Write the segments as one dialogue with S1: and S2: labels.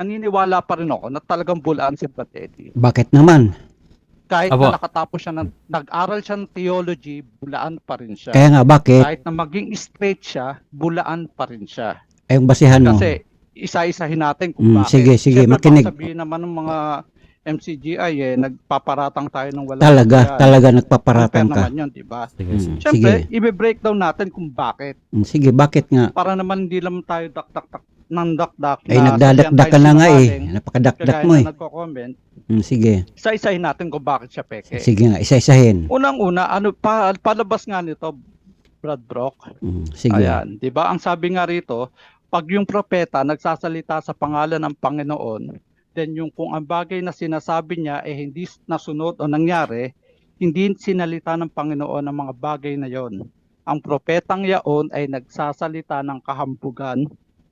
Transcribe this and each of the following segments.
S1: naniniwala pa rin ako na talagang bulaan si Brad Eddie.
S2: Bakit naman?
S1: Kahit
S3: Abo.
S1: na nakatapos siya, nag-aral siya ng theology, bulaan pa rin siya.
S2: Kaya nga, bakit?
S1: Kahit na maging straight siya, bulaan pa rin siya.
S2: Ay, yung basihan mo.
S1: Kasi isa-isahin natin kung bakit.
S2: Sige,
S1: Siyempre,
S2: makinig.
S1: baka sabihin naman ng mga MCGI, nagpaparatang tayo ng walang
S2: Talaga
S1: yan.
S2: nagpaparatang
S1: Unfair
S2: ka.
S1: naman yun, di ba?
S3: Sige, sige.
S1: Siyempre,
S2: Sige.
S1: i-breakdown natin kung bakit.
S2: Sige, bakit nga?
S1: Para naman hindi lang tayo dakdak ng dakdak.
S2: Ay, nagdadakdak ka na nga eh. Napakadakdak mo eh.
S1: Kagaya na nagko-comment,
S2: Sige.
S1: isa-isahin natin kung bakit siya peke.
S2: Sige nga, isa-isahin.
S1: Unang-una, palabas nga nito, Brad Brock.
S2: Sige.
S1: Ayan, 'di ba? Ang sabi nga rito, pag yung propeta nagsasalita sa pangalan ng Panginoon, then yung kung ang bagay na sinasabi niya ay hindi nasunod o nangyari, hindi sinalita ng Panginoon ang mga bagay na yon. Ang propetang yaon ay nagsasalita ng kahambugan,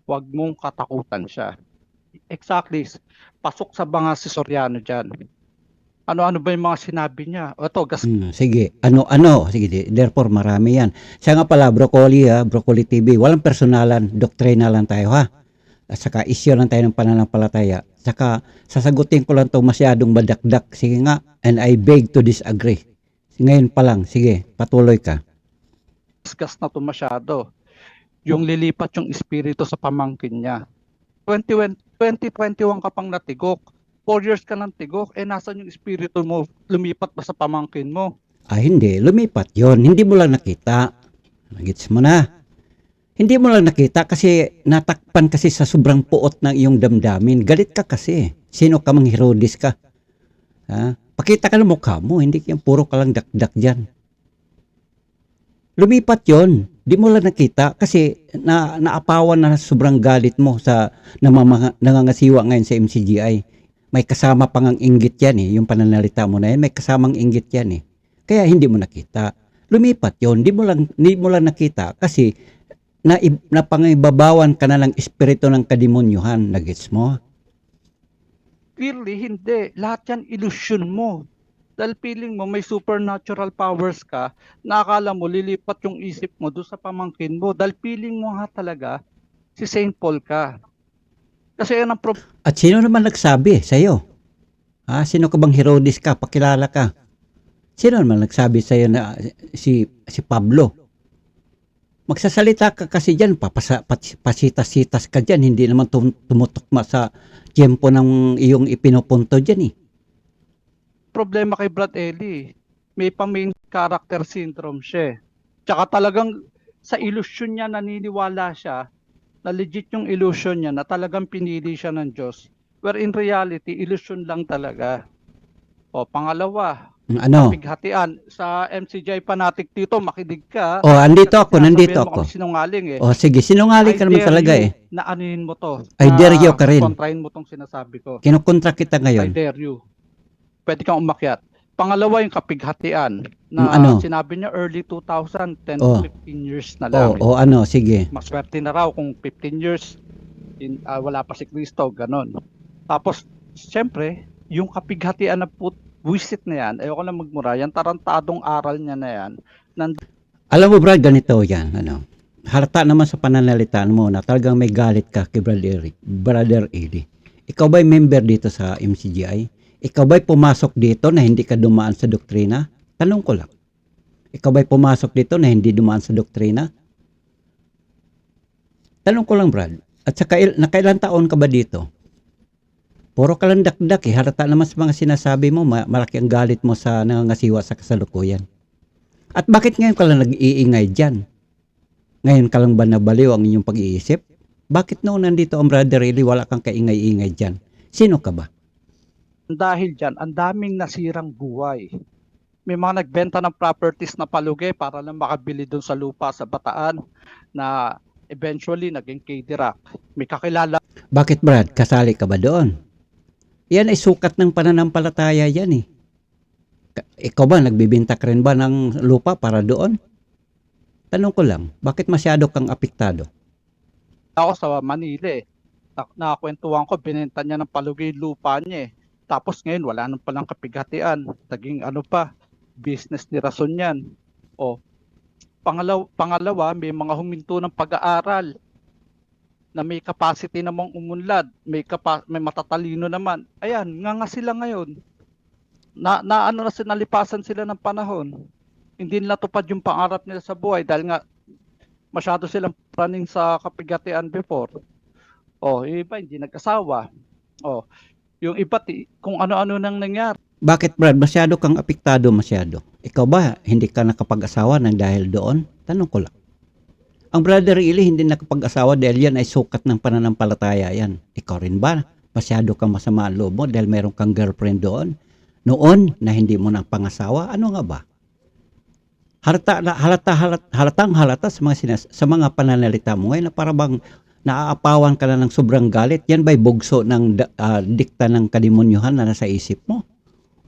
S1: huwag mong katakutan siya. Exactly. Pasok sa banga si Soriano dyan. Ano-ano ba yung mga sinabi niya? O ito,
S2: Sige. Sige, therefore marami yan. Siya nga pala, Broccoli TV. Walang personalan, doktrina lang tayo ha. At saka issue lang tayo ng pananampalataya. Saka sasagutin ko lang to masyadong madakdak. Sige nga, and I beg to disagree. Ngayon pa lang, sige, patuloy ka.
S1: discuss na to masyado. Yung lilipat yung espiritu sa pamangkin niya. 2021 ka pang natigok. 4 years ka ng tigok, nasan yung espiritu mo? Lumipat ba sa pamangkin mo?
S2: Hindi. Lumipat yon. Hindi mo lang nakita. Nagets mo na. Hindi mo lang nakita kasi natakpan kasi sa sobrang puot ng iyong damdamin. Galit ka kasi. Sino ka mang Herodes ka? Ha? Pakita ka ng mukha mo. Hindi yung puro ka lang dakdak dyan. Lumipat yon. Di mo lang nakita kasi naapawan na sobrang galit mo sa nangangasiwa ngayon sa MCGI. May kasama pang ang inggit yan eh. Yung pananalita mo na yan, may kasamang inggit yan eh. Kaya hindi mo nakita. Lumipat yon. Di mo lang nakita kasi napangibabawan ka na ng espiritu ng kademonyuhan. Nagets mo?
S1: Clearly, hindi. Lahat yan illusion mo. Dahil feeling mo may supernatural powers ka, na akala mo lilipat yung isip mo doon sa pamangkin mo. Dahil feeling mo nga talaga si Saint Paul ka. Kasi yan ang
S2: At sino naman nagsabi sa'yo? Ha? Sino ka bang Herodes ka? Pakilala ka. Sino naman nagsabi sa'yo na si Pablo? Magsasalita ka kasi dyan, pasitas-sitas ka dyan, hindi naman tumutukma sa tiyempo ng iyong ipinopunto dyan eh.
S1: problema kay Brad Ellie. May main character syndrome siya. Tsaka talagang sa illusion niya naniniwala siya na legit yung illusion niya na talagang pinili siya ng Diyos. Where in reality, illusion lang talaga. O, pangalawa, pighatian. Sa MCGI Fanatic dito, makinig ka.
S2: Nandito ako.
S1: Sinungaling eh.
S2: Sige, sinungaling ka naman talaga eh.
S1: Na anuhin mo to.
S2: I dare you ka rin.
S1: Kontrahin mo tong sinasabi ko.
S2: Kinukontra kita ngayon.
S1: I dare you. Pwede kang umakyat. Pangalawa yung kapighatian na sinabi niya early 2000, 10 to 15 years na lang.
S2: Sige.
S1: Maswerte na raw kung 15 years wala pa si Kristo, ganon. Tapos, siyempre, yung kapighatian na wisit na yan, ayoko lang magmura, yan tarantadong aral niya na yan.
S2: Alam mo Brad, ganito yan, halata naman sa pananalitaan mo na talagang may galit ka kay Brother Eli. Ikaw ba'y member dito sa MCGI? Ikaw ba'y pumasok dito na hindi ka dumaan sa doktrina? Tanong ko lang. Ikaw ba'y pumasok dito na hindi dumaan sa doktrina? Tanong ko lang, Brad. At saka nakailan taon ka ba dito? Puro ka lang dakdak eh. Halata naman sa mga sinasabi mo, malaki ang galit mo sa nangangasiwa sa kasalukuyan. At bakit ngayon ka lang nag-iingay dyan? Ngayon ka lang ba nabaliw ang inyong pag-iisip? Bakit noon nandito ang Brother Eli, wala kang kaingay-ingay dyan? Sino ka ba?
S1: Dahil dyan, ang daming nasirang buhay. May mga nagbenta ng properties na palugi para lang makabili doon sa lupa sa Bataan na eventually naging KD-Rock. May kakilala.
S2: Bakit Brad? Kasali ka ba doon? Yan ay sukat ng pananampalataya yan eh. Ikaw ba, nagbibinta ka rin ba ng lupa para doon? Tanong ko lang, bakit masyado kang apektado?
S1: Ako sa Manila eh. Nakakwentuhan ko, binenta niya ng palugi lupa niya eh. Tapos ngayon, wala nang palang kapighatian. Naging business ni Rason yan. O, pangalawa, may mga huminto ng pag-aaral. na may capacity namang umunlad, may matatalino naman. Ayan, nga sila ngayon. Ano na nalipasan sila ng panahon. Hindi nila tupad yung pangarap nila sa buhay dahil nga masyado silang praning sa kapigatian before. Yung iba hindi nag-asawa. Yung iba kung ano-ano nang nangyari.
S2: Bakit Brad, masyado kang apektado masyado? Ikaw ba, hindi ka nakapag-asawa ng dahil doon? Tanong ko lang. Ang Brother Ili hindi nakapag-asawa dahil yan ay sukat ng pananampalataya yan. Ikaw rin ba? Masyado kang masama ang loob mo dahil meron kang girlfriend doon? Noon na hindi mo nang pangasawa? Ano nga ba? Halatang halata sa mga pananalita mo ngayon na parang naaapawan ka na ng sobrang galit. Yan ba'y bugso ng dikta ng kademonyuhan na nasa isip mo?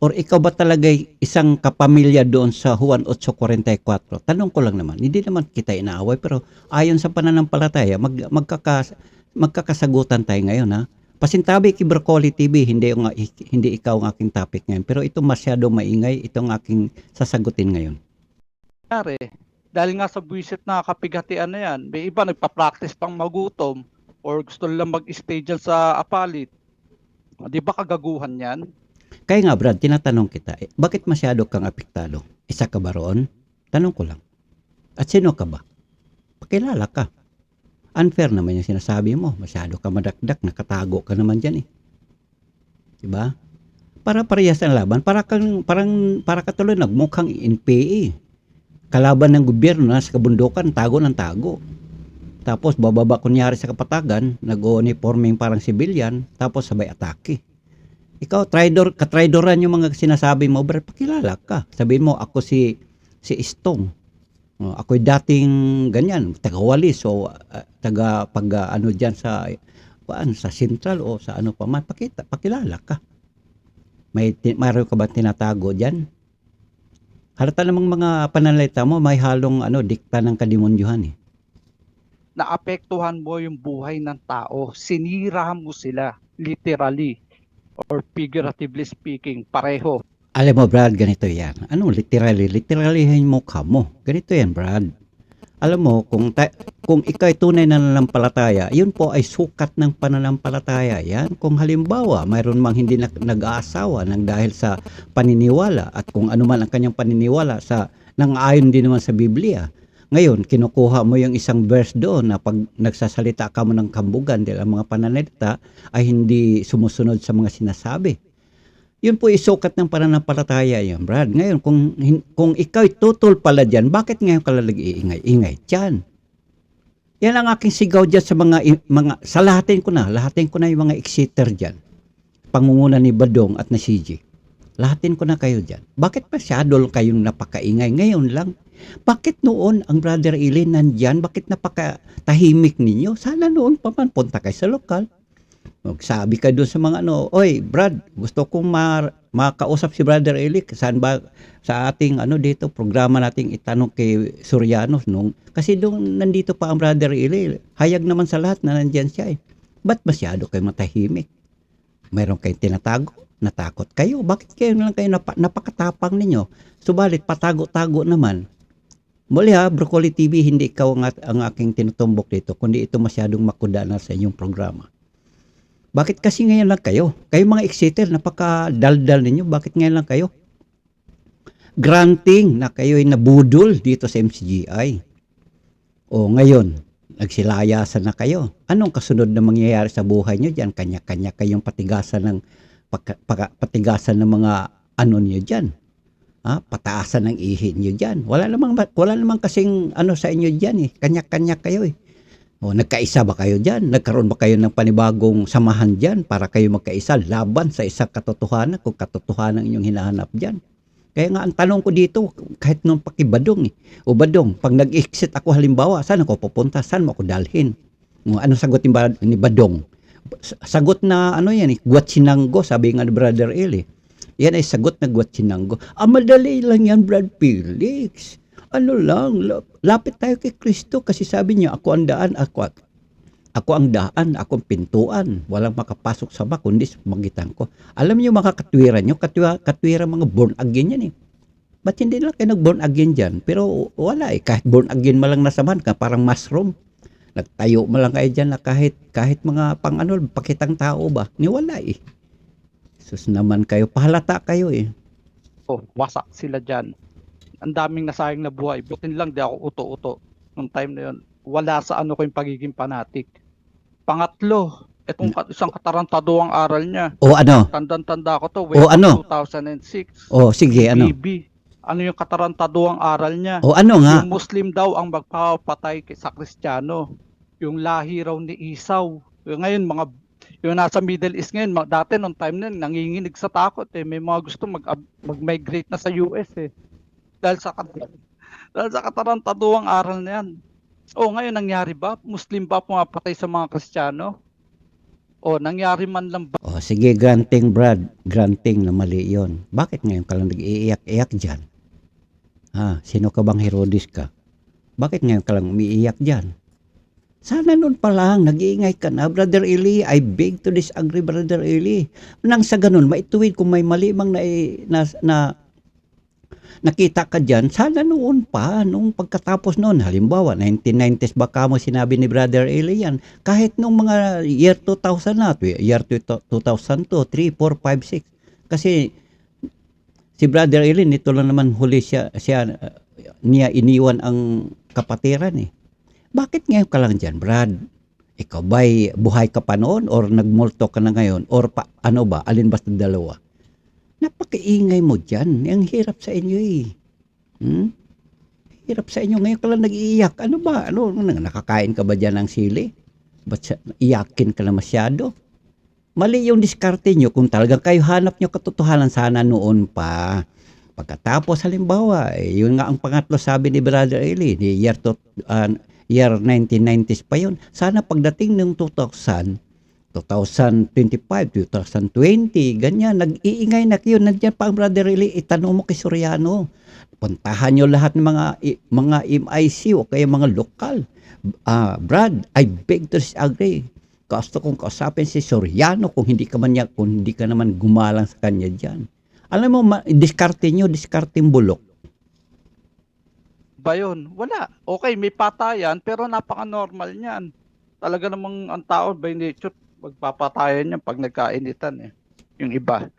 S2: Or ikaw ba talaga isang kapamilya doon sa Juan 8:44? Tanong ko lang naman, hindi naman kita inaaway pero ayon sa pananampalataya, magkakasagutan tayo ngayon ha. Pasintabi kay Broccoli TV, hindi ikaw ang aking topic ngayon. Pero ito masyado maingay, itong aking sasagutin ngayon.
S1: Dahil nga sa buwisit na kapigatian na yan, may iba nagpa-practice pang magutom or gusto lang mag-stay dyan sa apalit. Di ba kagaguhan yan?
S2: Kaya nga Brad, tinatanong kita, bakit masyado kang apektado? Isa ka ba roon? Tanong ko lang. At sino ka ba? Pakilala ka. Unfair naman yung sinasabi mo. Masyado ka madakdak, nakatago ka naman dyan eh. Diba? Para parehas ang laban, para ka tuloy nagmukhang NPA. Kalaban ng gobyerno na sa kabundukan, tago ng tago. Tapos bababa kunyari sa kapatagan, nag-uniforming parang civilian, tapos sabay atake. Ikaw, katraidoran yung mga sinasabi mo, pero pakilala ka. Sabihin mo, ako si Istong. Ako'y dating ganyan, taga-Walis o dyan sa Central o sa ano pa man. Pakilala ka. Mayroon ka ba tinatago dyan? Halata namang mga pananalita mo, may halong dikta ng kademonyuhan eh.
S1: Naapektuhan mo yung buhay ng tao. Sinira mo sila, literally. Or figuratively speaking, pareho.
S2: Alam mo Brad, ganito yan. Literallyhin mo ka mo. Ganito yan Brad. Alam mo, kung ikaw ay tunay na nananampalataya, yun po ay sukat ng pananampalataya yan. Kung halimbawa, mayroon mang hindi nag-aasawa ng dahil sa paniniwala at kung ano man ang kanyang paniniwala nang-ayon din naman sa Biblia. Ngayon, kinukuha mo yung isang verse doon na pag nagsasalita ka mo ng kambugan dahil ang mga pananalita ay hindi sumusunod sa mga sinasabi. Yun po isukat ng pananampalataya yan, Brad. Ngayon, kung ikaw tutol pala dyan, bakit ngayon ka lalag iingay dyan? Yan ang aking sigaw dyan sa sa lahatin ko na yung mga exeter dyan. Pangunguna ni Badong at na CG. Lahatin ko na kayo dyan. Bakit masyado kayong napakaingay ngayon lang? Bakit noon ang Brother Eli nandyan? Bakit napakatahimik ninyo? Sana noon pa man punta kayo sa lokal. Magsabi ka doon sa mga oy Brad, gusto kong makausap si Brother Eli. Saan ba sa ating dito programa nating itanong kay Soriano kasi doon nandito pa ang Brother Eli. Hayag naman sa lahat na nandyan siya eh. Ba't masyado kayo matahimik? Mayroon kayong tinatago? Natakot kayo? Bakit kayo lang kayo napakatapang ninyo? Subalit patago-tago naman. Muli Broccoli TV, hindi ikaw ang aking tinutumbok dito, kundi ito masyadong makuda na sa inyong programa. Bakit kasi ngayon lang kayo? Kayo mga exeter, napakadaldal ninyo. Bakit ngayon lang kayo? Granting na kayo ay nabudol dito sa MCGI. O ngayon, nagsilayasan na kayo. Anong kasunod na mangyayari sa buhay nyo dyan? Kanya-kanya kayong patigasan ng mga nyo dyan. Pataasan ng ihi nyo dyan. Wala namang kasing sa inyo dyan eh. Kanya-kanya kayo eh. O, nagkaisa ba kayo dyan? Nagkaroon ba kayo ng panibagong samahan dyan para kayo magkaisa laban sa isang katotohanan kung katotohanan inyong hinahanap dyan? Kaya nga ang tanong ko dito, kahit nung pakibadong eh. O Badong, pag nag-exit ako halimbawa, saan ako pupunta? Saan mo ako dalhin? Ano sagot ni Badong? Sagot na yan eh, Guatsinango, sabi nga ni Brother Eli. Yan ay sagot na Guatsinango. Madali lang yan, Brad Felix. Lapit tayo kay Kristo kasi sabi niya, ako ang daan, ako ang daan, ako ang pintuan. Walang makapasok sa kundi sa magitan ko. Alam niyo mga katwiran nyo, katwiran mga born again yan eh. Ba't hindi lang kayo nag born again dyan? Pero wala eh, kahit born again malang nasamahan ka, parang mushroom. Nagtayo mo lang kayo dyan na kahit mga pang pakitang tao ba? Niwala eh. Sus naman kayo, pahalata kayo eh.
S1: Wasak sila dyan. Ang daming nasayang na buhay. Butin lang di ako uto-uto nung time na yun. Wala sa ano ko yung pagiging fanatic. Pangatlo, itong isang katarantaduang aral niya.
S2: O ano?
S1: Tandang-tanda ko to, way
S2: O ano?
S1: 2006.
S2: O sige, ano?
S1: BB. Ano yung katarantaduang aral niya?
S2: O ano nga?
S1: Yung Muslim daw ang magpapatay sa Kristiyano. Yung lahi raw ni Isaw. Ngayon, yung nasa Middle East ngayon, dati nung time na yun, nanginginig sa takot eh. May mga gusto mag-migrate na sa US eh. Dahil sa katarantaduang aral na yan. Ngayon nangyari ba? Muslim ba pumapatay sa mga Kristiyano? Nangyari man lang ba?
S2: O sige, granting Brad. Granting na mali yon. Bakit ngayon ka lang nag-iiyak-iyak dyan? Sino ka bang Herodes ka? Bakit ngayon ka lang umiiyak dyan? Sana noon pa lang, nag-iingay ka na, Brother Eli. I beg to disagree, Brother Eli. Nang sa ganun, maituwid kung may mali mang nakita ka dyan, sana noon pa, nung pagkatapos noon, halimbawa, 1990s baka mo sinabi ni Brother Eli yan, kahit nung mga year 2000 na, year 2002, 3, 4, 5, 6, kasi si Brother Eli, nito lang naman huli niya iniwan ang kapatiran eh. Bakit ngayon ka lang dyan, Brad? Ikaw ba'y buhay ka pa noon or nagmulto ka na ngayon? Or ano ba? Alin ba sa dalawa? Napakaingay mo dyan. Ang hirap sa inyo eh. Hirap sa inyo. Ngayon ka lang nag-iiyak. Ano ba? Nakakain ka ba dyan ng sili? Ba't iyakin ka na masyado? Mali yung diskarte nyo. Kung talagang kayo hanap nyo katotohanan, sana noon pa. Pagkatapos, halimbawa, yun nga ang pangatlo sabi ni Brother Eli, ni year 1990s pa yun. Sana pagdating ng 2025, 2020, ganyan, nag-iingay na kayo. Nandiyan pa ang Brother Eli, itanong mo kay Soriano. Puntahan nyo lahat ng mga MIC o kaya mga lokal. Brad, I beg to disagree. Gusto kong kausapin si Soriano kung hindi ka naman gumalang sa kanya dyan. Alam mo, diskarting bulok.
S1: Ba yun? Wala. Okay, may patayan, pero napaka-normal niyan. Talaga namang ang tao by nature, magpapatayan niyan pag nagkainitan eh. Yung iba.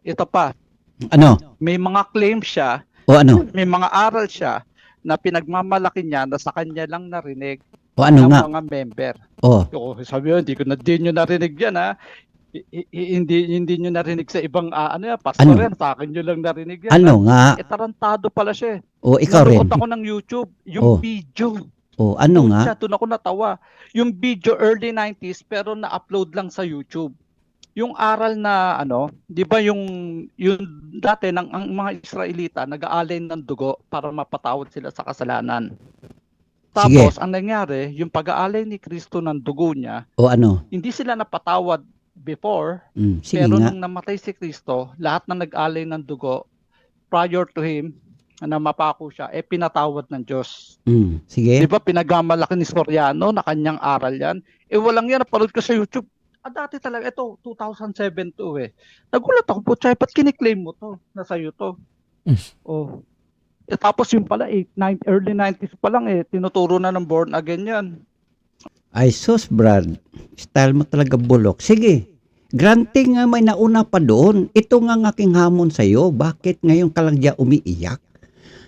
S1: Ito pa.
S2: Ano?
S1: May mga claim siya,
S2: Ano?
S1: may mga aral siya na pinagmamalaki niya na sa kanya lang narinig
S2: Ano
S1: ng
S2: nga?
S1: mga member. Sabi yun, hindi nyo narinig yan ha. Hindi nyo narinig sa ibang pastor yan, sa akin nyo lang narinig yan.
S2: Ano nga?
S1: Tarantado pala siya.
S2: Ikaw rin.
S1: Nanood ako ng YouTube, yung video.
S2: Ano nga?
S1: Doon ako natawa. Yung video early 90s pero na-upload lang sa YouTube. Yung aral na di ba yung dati ang mga Israelita nag-aalay ng dugo para mapatawad sila sa kasalanan. Tapos ang nangyari, yung pag-aalay ni Kristo ng dugo niya, hindi sila napatawad before, pero nung namatay si Kristo, lahat na nag-alay ng dugo prior to him na mapako siya, pinatawad ng Diyos.
S2: Sige.
S1: Di ba pinagmamalaki ni Soriano na kanyang aral yan? Walang yan, napanood ko sa YouTube. Dati talaga, ito, 2007 to eh. Nagulat ako po, Chay, ba't kiniklaim mo to? Nasa iyo to. Tapos yung pala, early 90s pa lang tinuturo na ng born again yan.
S2: Ay sus, Brad. Style mo talaga bulok. Sige, granting nga may nauna pa doon. Ito nga ang aking hamon sa'yo. Bakit ngayon ka lang diya umiiyak?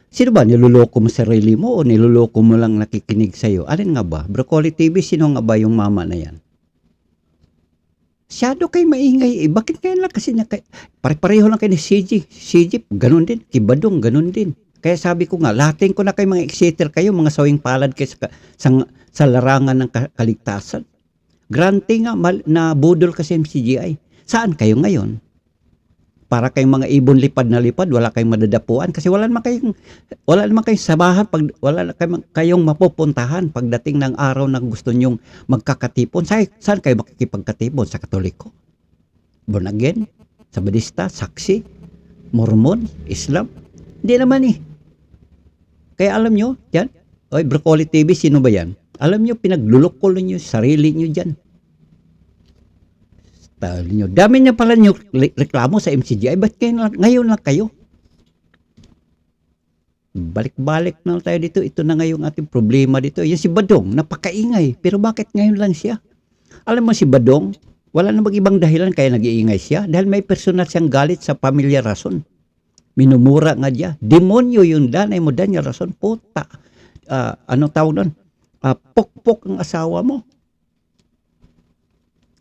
S2: Sino ba? Niluloko mo sarili mo o niluloko mo lang nakikinig sa'yo? Alin nga ba? Broccoli TV, sino nga ba yung mama na yan? Masyado kayo maingay. Bakit ngayon lang? Kasi pare-pareho lang kayo ni CG, ganun din. Kibadong, ganun din. Kaya sabi ko nga, lahatin ko na kayo mga exciter kayo, mga sawing palad kayo sa larangan ng kaligtasan. Granting nga, na budol kasi MCGI. Saan kayo ngayon? Para kayong mga ibon lipad na lipad, wala kayong madadapuan. Kasi wala naman kayong sabahan, wala kayong mapupuntahan pagdating ng araw na gusto nyong magkakatipon. Saan kayo makikipagkatipon? Sa Katoliko? Born again? Sa Badista? Saksi? Mormon? Islam? Hindi naman eh. Kaya alam nyo, yan, Broccoli TV, sino ba yan? Alam nyo, pinaglulukol nyo sarili nyo dyan. Style nyo. Dami nyo pala nyo reklamo sa MCGI. Ba't ngayon lang kayo? balik-balik na tayo dito. Ito na nga yung ating problema dito. Yan si Badong, napakaingay. Pero bakit ngayon lang siya? Alam mo si Badong, wala na ibang dahilan kaya nag-iingay siya. Dahil may personal siyang galit sa pamilya Rason. Minumura nga diya. Demonyo yung danay mo, Daniel Rason. Puta. Anong tawag nun? Pokpok ang asawa mo.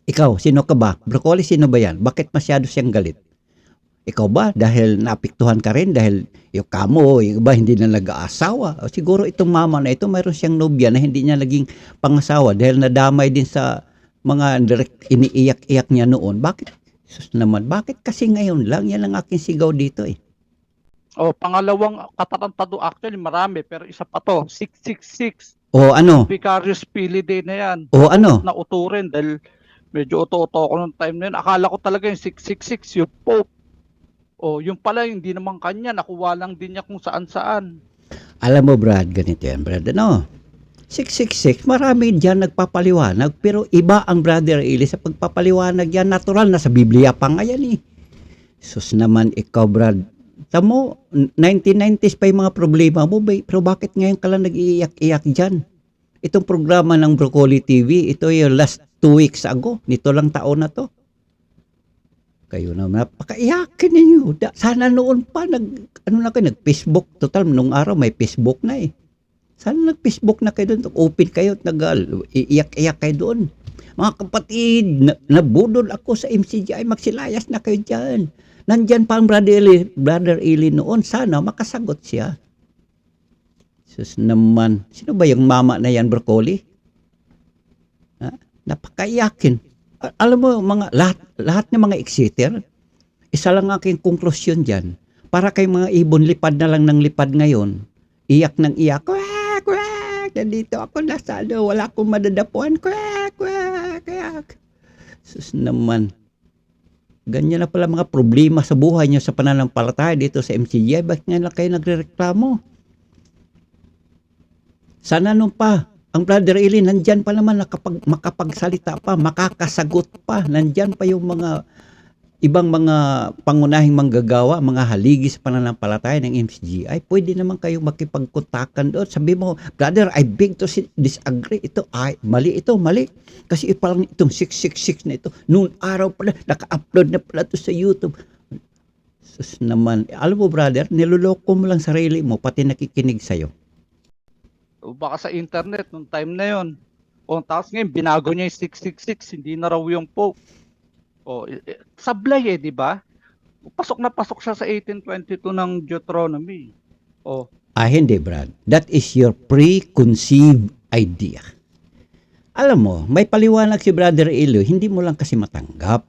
S2: Ikaw, sino ka ba? Broccoli, sino ba yan? Bakit masyado siyang galit? Ikaw ba? Dahil naapektuhan ka rin? Dahil yung kamo, yung iba hindi na nag-aasawa? O siguro itong mama na ito, mayroon siyang nobya na hindi niya naging pangasawa dahil nadamay din sa mga direct iniiyak-iyak niya noon. Bakit? Sus naman, bakit kasi ngayon lang? Yan ang aking sigaw dito eh.
S1: Oh, pangalawang katarantado actually marami pero isa pa to, 666.
S2: O ano?
S1: Vicarious Pilide na yan.
S2: O ano?
S1: Nauturin dahil medyo uto-uto ako nung time na yun. Akala ko talaga yung 666, yung Pope. O, yung pala, hindi naman kanya. Nakuha lang din niya kung saan-saan.
S2: Alam mo Brad, ganito yan Brad. Ano? 666, marami dyan nagpapaliwanag pero iba ang Brother Eli sa pagpapaliwanag yan. Natural na sa Biblia pa nga yan eh. Sus naman ikaw Brad. Tamo, 1990s pa yung mga problema mo, pero bakit ngayon ka lang nag-iiyak-iyak dyan? Itong programa ng Broccoli TV, ito yung last 2 weeks ago, nito lang taon na to. Kayo na, napakaiyakin ninyo. Sana noon pa, nag-Facebook. Total, nung araw may Facebook na eh. Sana nag-Facebook na kayo doon, open kayo, iiyak-iyak kayo doon. Mga kapatid, nabudol ako sa MCGI, magsilayas na kayo dyan. Nandyan pa ang Brother Eli noon. Sana makasagot siya. Sus naman. Sino ba yung mama na yan, Broccoli? Ha? Napakaiyakin. Alam mo, lahat ng mga exeter, isa lang aking konklusyon dyan. Para kay mga ibon, lipad na lang ng lipad ngayon. Iyak ng iyak. Kwek, kwek. Nandito ako nasa wala akong madadapuan. Kwek, kwek, kwek. Sus naman. Ganyan na pala mga problema sa buhay niyo sa pananampalataya dito sa MCGI. Bakit nga lang kayo nagrereklamo? Sana nung pa, ang Brother Eli, nandyan pa naman makapagsalita pa, makakasagot pa. Nandyan pa yung mga ibang mga pangunahing manggagawa, mga haligi sa pananampalataya ng MCGI. Pwede naman kayong makipagkontakan doon. Sabi mo, brother, I beg to disagree. Ito, mali ito, mali. Kasi parang itong 666 na ito, noon araw pala, naka-upload na pala ito sa YouTube. Sus naman, alam mo brother, niloloko mo lang sarili mo, pati nakikinig sa'yo.
S1: O baka sa internet nung time na yon. O tapos ngayon, binago niya yung 666, hindi na raw yung Pope. O, sablay di ba? Pasok na pasok siya sa 1822 ng Deuteronomy. O,
S2: hindi Brad, that is your preconceived idea. Alam mo, may paliwanag si Brother Elio, hindi mo lang kasi matanggap.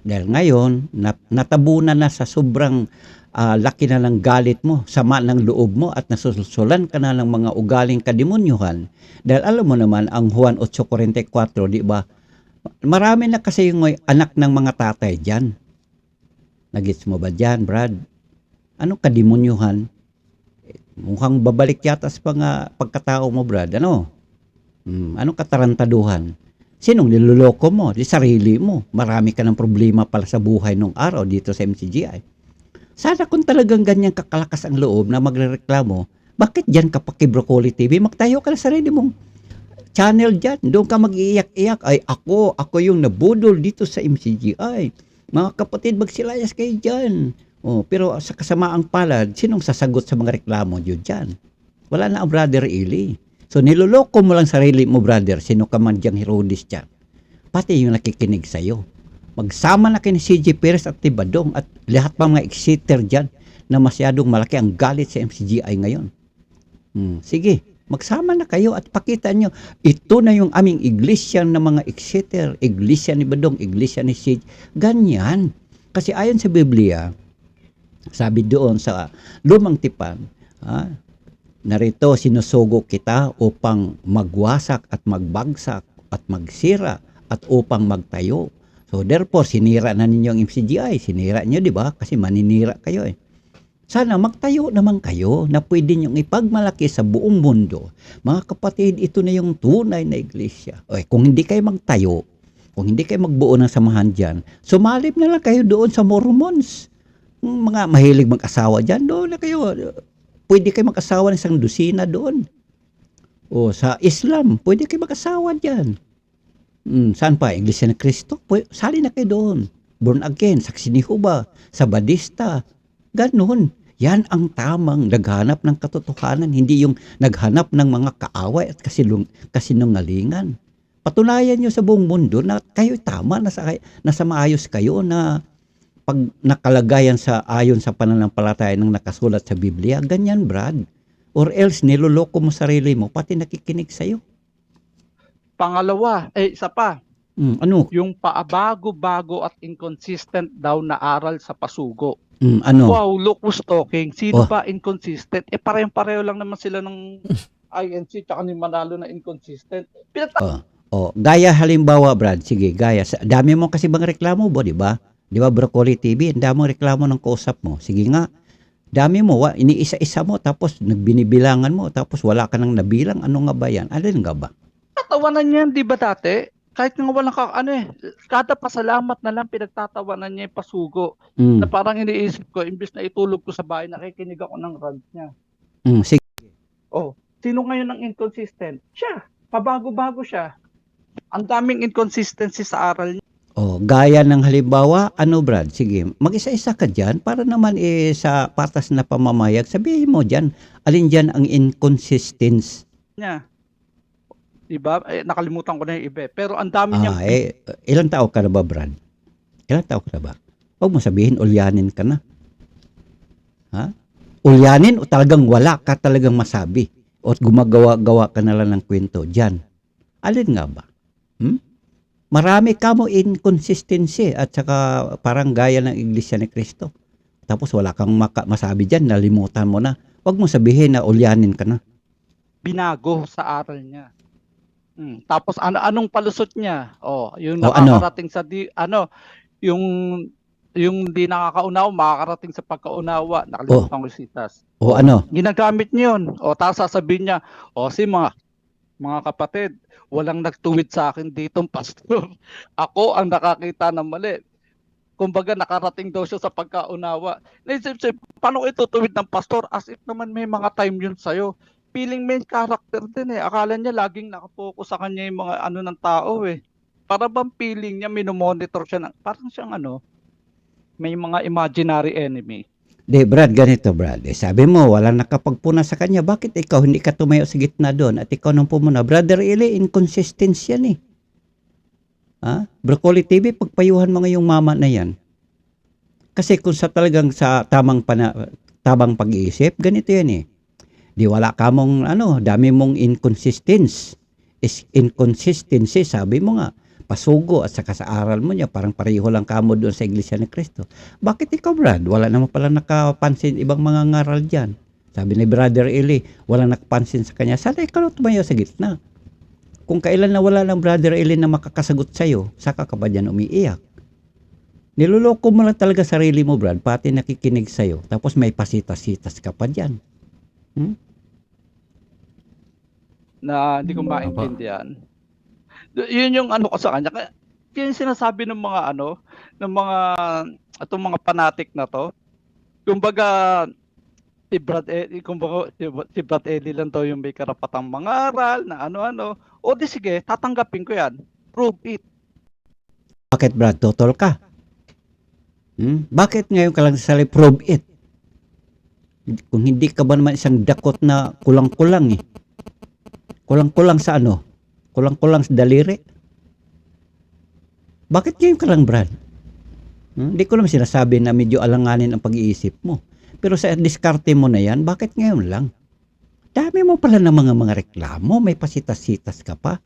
S2: Dahil ngayon, natabunan na sa sobrang laki na ng galit mo, sama ng loob mo, at nasusulan ka na ng mga ugaling kademonyuhan. Dahil alam mo naman, ang Juan 8:44, di ba? Marami na kasi yung anak ng mga tatay dyan. Nagets mo ba dyan, Brad? Anong kademonyuhan? Mukhang babalik yata sa pagkatao mo, Brad. Ano? Anong katarantaduhan? Sinong niloloko mo? Di sarili mo. Marami ka ng problema pala sa buhay nung araw dito sa MCGI. Sana kung talagang ganyan kakalakas ang loob na magrereklamo, bakit dyan ka pa kay Broccoli TV? Magtayo ka na sarili mong channel dyan. Doon ka mag-iiyak-iyak. Ay, ako yung nabudol dito sa MCGI. Mga kapatid, magsilayas kayo dyan. Pero sa kasamaang palad, sinong sasagot sa mga reklamo nyo dyan? Wala na ang Brother Eli. So, niloloko mo lang sarili mo, brother. Sino ka man dyang Herodes dyan. Pati yung nakikinig sa'yo. Magsama na kayo ni CJ Perez at Tibadong at lahat pa mga exeter dyan na masyadong malaki ang galit sa MCGI ngayon. Sige, magsama na kayo at pakita nyo. Ito na yung aming iglesia ng mga exeter. Iglesia ni Badong, iglesia ni CJ. Ganyan. Kasi ayon sa Biblia, sabi doon sa Lumang Tipan, narito sinusugo kita upang magwasak at magbagsak at magsira at upang magtayo. So therefore, sinira na ninyo ang MCGI. Sinira nyo, di ba? Kasi maninira kayo eh. Sana magtayo naman kayo na pwede nyong ipagmalaki sa buong mundo. Mga kapatid, ito na yung tunay na iglesia. Kung hindi kayo magtayo, kung hindi kayo magbuo ng samahan dyan, sumalib na lang kayo doon sa Mormons. Mga mahilig mag-asawa dyan, doon na kayo. pwede kayo mag-asawa ng isang dosina doon. O sa Islam, pwede kayo mag-asawa dyan. Saan pa? Iglesia ni Cristo? Sali na kayo doon. Born again, Saksi ni Jehovah, Sabadista. Ganon. Yan ang tamang naghanap ng katotohanan, hindi yung naghanap ng mga kaaway at kasinungalingan. Patunayan nyo sa buong mundo na kayo tama, nasa maayos kayo na pag nakalagayan sa ayon sa pananampalataya ng nakasulat sa Biblia, ganyan Brad. Or else niloloko mo sarili mo, pati nakikinig sa'yo.
S1: Pangalawa, isa pa,
S2: Ano?
S1: yung paabago-bago at inconsistent daw na aral sa pasugo.
S2: Ano?
S1: Wow, look who's talking. Sino
S2: Oh.
S1: ba inconsistent? Parehong-pareho lang naman sila ng INC tsaka ni Manalo na inconsistent.
S2: Gaya halimbawa, Brad, sige, gaya. Dami mo kasi bang reklamo mo, di ba? Di ba, Broccoli TV, ang dami mong reklamo ng kausap mo. Sige nga, dami mo, iniisa-isa mo, tapos nagbinibilangan mo, tapos wala ka nang nabilang. Ano nga ba yan? Alin nga ba?
S1: Tatawanan niya, di ba dati? Kahit nga walang kada pasalamat na lang pinagtatawanan niya yung pasugo. Na parang iniisip ko, imbis na itulog ko sa bahay, nakikinig ako ng rant niya.
S2: Sige.
S1: Sino ngayon ang inconsistent? Siya. Pabago-bago siya. Ang daming inconsistency sa aral niya.
S2: Gaya ng halimbawa, ano Brad, sige, mag-isa-isa ka dyan para naman sa patas na pamamayag, sabihin mo dyan, alin dyan ang inconsistency
S1: niya. Diba? Nakalimutan ko na yung iba. Pero ang dami niyang...
S2: ilang tao ka na ba, Brad? Ilang tao ka na ba? Huwag mo sabihin, ulyanin ka na. Ha? Ulyanin o talagang wala ka talagang masabi? O gumagawa-gawa ka na lang ng kwento dyan? Alin nga ba? Marami ka mo inconsistency at saka parang gaya ng Iglesia ni Cristo. Tapos wala kang masabi dyan, nalimutan mo na. Huwag mo sabihin na ulyanin ka na.
S1: Binago sa aral niya. Tapos anong palusot niya? Yung nakakarating sa yung di nakakaunawa, makakarating sa pagkaunawa. Nakalimutan ko si Tas. Ginagamit niyo yun. Tapos sasabihin niya, mga kapatid, walang nagtuwid sa akin ditong pastor. Ako ang nakakita ng mali. Kumbaga nakarating daw siya sa pagkaunawa. Naisip, paano ito tuwid ng pastor? As if naman may mga time yun sa'yo. Feeling main character din Akala niya laging nakapokus sa kanya yung mga ng tao Para bang feeling niya minomonitor siya parang siyang may mga imaginary enemy.
S2: Brad, ganito Brad. Sabi mo, walang nakapagpuna sa kanya. Bakit ikaw hindi ka tumayo sa gitna doon at ikaw nang pumuna? Brother Eli, inconsistency yan Broccoli TV, pagpayuhan mo ngayong mama na yan. Kasi kung talagang sa tamang pag-iisip, ganito yan Di wala ka mong dami mong inconsistency, sabi mo nga, pasugo at saka sa aral mo niya, parang pareho lang kamo doon sa Iglesia ni Cristo. Bakit ikaw, Brad? Wala naman pala nakapansin ibang mga ngaral dyan. Sabi ni Brother Eli, wala nakapansin sa kanya. Sana ikaw tumayo sa gitna. Kung kailan na wala ng Brother Eli na makakasagot sa'yo, saka ka ba dyan umiiyak? Niloloko mo lang talaga sarili mo, Brad, pati nakikinig sa'yo. Tapos may pasitas-sitas ka pa dyan.
S1: Na hindi ko maintindihan. Yun yung ko sa kanya. Kaya yung sinasabi ng mga itong mga fanatic na to. Kumbaga si Brad Eli lang daw yung may karapatang mangaral na di sige, tatanggapin ko yan. Prove it.
S2: Bakit Brad, totol ka? Bakit ngayon ka lang prove it? Kung hindi ka ba naman isang dakot na kulang-kulang Kulang-kulang sa Kulang-kulang sa daliri. Bakit ngayon ka lang, Brad? Hindi ko naman sinasabi na medyo alanganin ang pag-iisip mo. Pero sa diskarte mo na yan, bakit ngayon lang? Dami mo pala ng mga reklamo, may pasitas-sitas ka pa.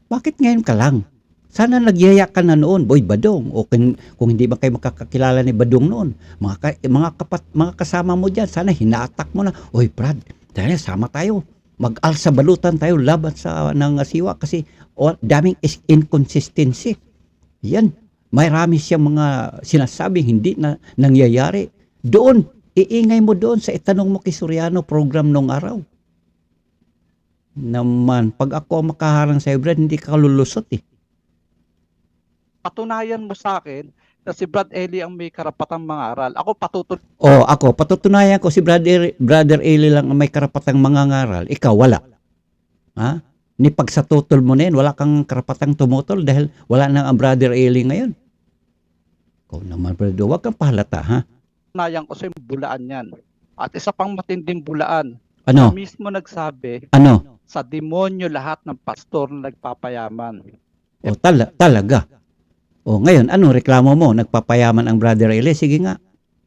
S2: Bakit ngayon ka lang? Sana nagyaya ka na noon, Boy Badong, o kung hindi ba kayo makakakilala ni Badong noon, mga kasama mo dyan, sana hinatak mo na, Oy Brad, dahil sama tayo. Mag-alsa balutan tayo laban sa nangasiwa kasi daming inconsistency. Yan, marami siyang mga sinasabing hindi na nangyayari. Doon, iingay mo doon sa itanong mo kay Soriano program nung araw. Naman, pag ako makaharang sa Brad, hindi ka lulusot
S1: Patunayan mo sa akin na si Brad Eli ang may karapatang mangaral. Ako patutuloy
S2: O ako, patutunayan ko si Brother Eli lang ang may karapatang mangangaral. Ikaw, wala. Ha? Ni pag sa tutol mo na yun, wala kang karapatang tumutol dahil wala na ang Brother Eli ngayon. Ikaw naman, brother, huwag kang pahalata, ha?
S1: ko sa bulaan yan. At isa pang matinding bulaan,
S2: Ano?
S1: na mismo nagsabi,
S2: Ano?
S1: sa demonyo lahat ng pastor na nagpapayaman.
S2: O talaga. O ngayon, anong reklamo mo? Nagpapayaman ang Brother Eli? Sige nga.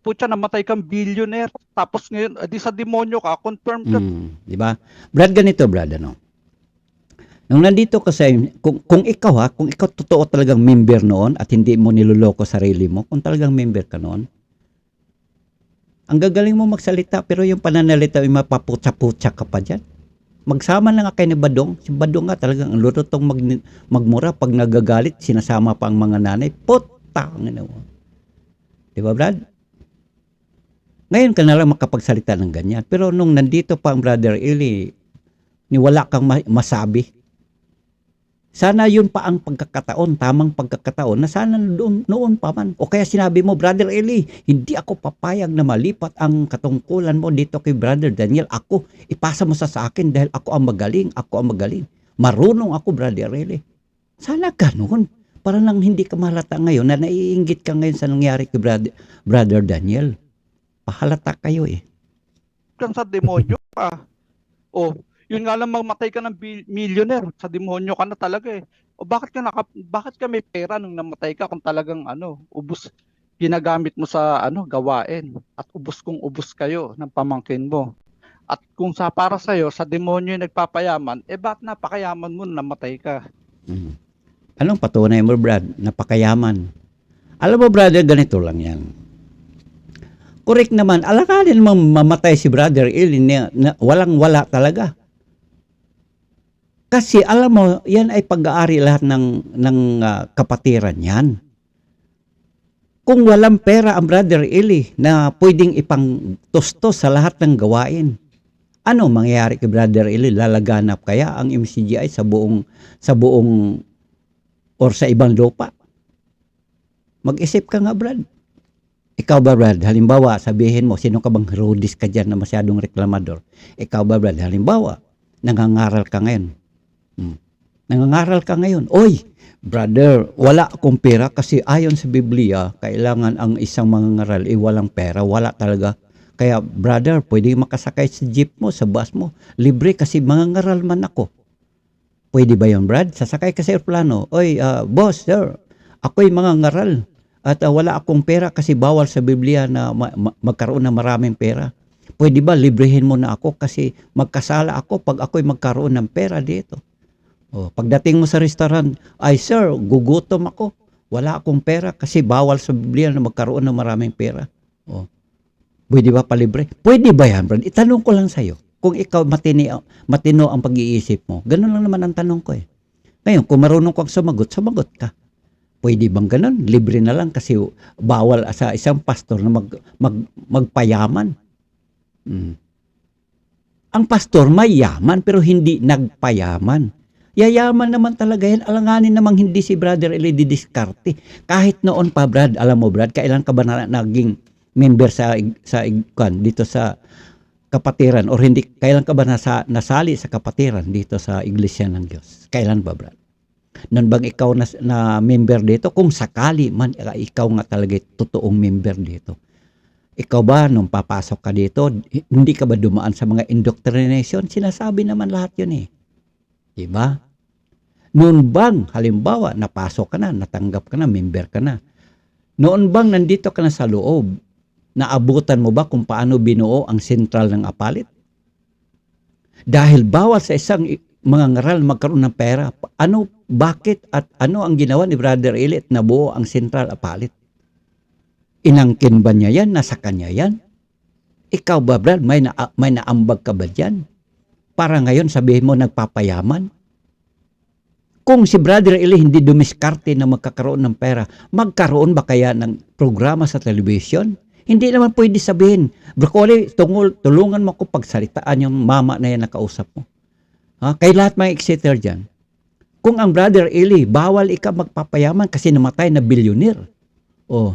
S1: Putya, namatay kang billionaire. Tapos ngayon, di sa demonyo ka, confirm ka.
S2: Di ba? Brad, ganito, Brad, ano? Nung nandito ka sa, kung ikaw kung ikaw totoo talagang member noon at hindi mo niloloko sarili mo, kung talagang member ka noon, ang gagaling mo magsalita pero yung pananalita ay mapaputsa-putsa ka pa dyan. Magsama na nga kay ni Badong. Si Badong nga talagang ang lutotong magmura pag nagagalit, sinasama pa ang mga nanay. Puta! Di ba, Brad? Ngayon ka na lang makapagsalita ng ganyan. Pero nung nandito pa ang Brother Eli, ni wala kang masabi. Sana yun pa ang pagkakataon, tamang pagkakataon, na sana noon pa man. O kaya sinabi mo, Brother Eli, hindi ako papayag na malipat ang katungkulan mo dito kay Brother Daniel. Ako, ipasa mo sa akin dahil ako ang magaling. Marunong ako, Brother Eli. Sana ganun. Para lang hindi ka mahalata ngayon na naiinggit ka ngayon sa nangyari kay Brother Daniel. Pahalata kayo eh.
S1: Kang sa demonyo ka. O, yun nga lang mamatay ka ng millionaire, sa demonyo ka na talaga eh. O bakit ka may pera nung namatay ka kung talagang ubos ginagamit mo sa gawain at ubos kayo ng pamangkin mo. At kung para sa iyo sa demonyo yung nagpapayaman, bakit napakayaman mo nung namatay ka?
S2: Anong patunay mo, Brad? Napakayaman. Alam mo, brother, ganito lang yan. Correct naman, alakanin mo mamatay si Brother Eli na walang-wala talaga. Kasi alam mo, yan ay pag-aari lahat ng kapatiran yan. Kung walang pera ang Brother Eli na pwedeng ipangtustos sa lahat ng gawain, ano mangyayari kay Brother Eli? Lalaganap kaya ang MCGI sa buong or sa ibang lupa? Mag-isip ka nga, Brad. Ikaw ba, Brad? Halimbawa, sabihin mo, sino ka bang Herodes ka dyan na masyadong reklamador? Ikaw ba, Brad? Halimbawa, nangangaral ka ngayon. Nangangaral ka ngayon. Oy, brother, wala akong pera kasi ayon sa Biblia, kailangan ang isang mangangaral walang pera. Wala talaga. Kaya, brother, pwede makasakay sa jeep mo, sa bus mo. Libre kasi mangangaral man ako. Pwede ba yun, Brad? Sasakay ka sa aeroplano. Oy, boss, sir, ako'y mangangaral. At wala akong pera kasi bawal sa Biblia na magkaroon ng maraming pera. Pwede ba librehin mo na ako kasi magkasala ako pag ako'y magkaroon ng pera dito? O, pagdating mo sa restaurant, ay sir, gugutom ako. Wala akong pera kasi bawal sa Biblia na magkaroon ng maraming pera. O, pwede ba palibre? Pwede ba yan, Brad? Itanong ko lang sa'yo. Kung ikaw matino ang pag-iisip mo, ganun lang naman ang tanong ko eh. Ngayon, kung marunong kang sumagot ka. Pwede bang ganun? Libre na lang kasi bawal sa isang pastor na magpayaman. Ang pastor may yaman pero hindi nagpayaman. Yayaman naman talaga yan. Alanganin namang hindi si Brother Eli didiskarte. Kahit noon pa, Brad, alam mo, Brad, kailan ka ba naging member dito sa kapatiran or hindi, kailan ka ba nasali sa kapatiran dito sa Iglesia ng Diyos? Kailan ba, Brad? Noon bang ikaw na member dito? Kung sakali man, ikaw nga talaga totoong member dito. Ikaw ba, nung papasok ka dito, hindi ka ba dumaan sa mga indoctrination? Sinasabi naman lahat yun eh. Diba? Noon bang, halimbawa, napasok ka na, natanggap ka na, member ka na. Noon bang nandito ka na sa loob, naabutan mo ba kung paano binuo ang sentral ng apalit? Dahil bawal sa isang mga ngaral magkaroon ng pera, bakit at ano ang ginawa ni Brother Eli at nabuo ang sentral apalit? Inangkin ba niya yan? Nasa kanya yan? Ikaw ba, Brad, may naambag ka ba dyan? Para ngayon sabihin mo nagpapayaman? Kung si Brother Eli hindi dumiskarte na magkakaroon ng pera, magkaroon ba kaya ng programa sa television? Hindi naman pwede sabihin, Broccoli, tulungan mo ko pagsalitaan yung mama na yan nakausap mo. Kay lahat mga exeter dyan. Kung ang Brother Eli, bawal ikaw magpapayaman kasi namatay na billionaire. Oh.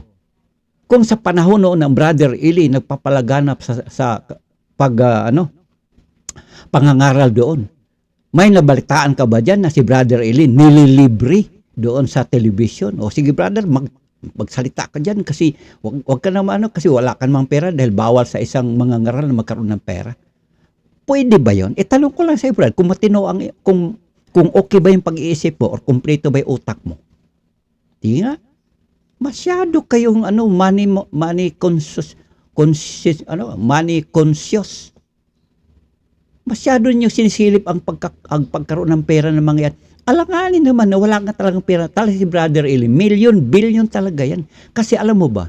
S2: Kung sa panahon noon ng Brother Ili nagpapalaganap sa pag pangangaral doon. May nabalitaan ka ba dyan na si Brother Eli nililibre doon sa television? O sige brother, magsalita ka dyan kasi wag ka naman kasi wala ka namang pera dahil bawal sa isang mangangaral na magkaroon ng pera. Pwede ba yon? Tanong ko lang sa iyo, brad, kung matino kung okay ba yung pag-iisip mo or kumpleto ba yung utak mo? Di nga. Masyado kayong money conscious. Masyado niyo sinisilip ang pagkaroon ng pera ng mga yan. Alanganin naman na wala nga talagang pera. Talaga si Brother Eli, billion talaga yan. Kasi alam mo ba,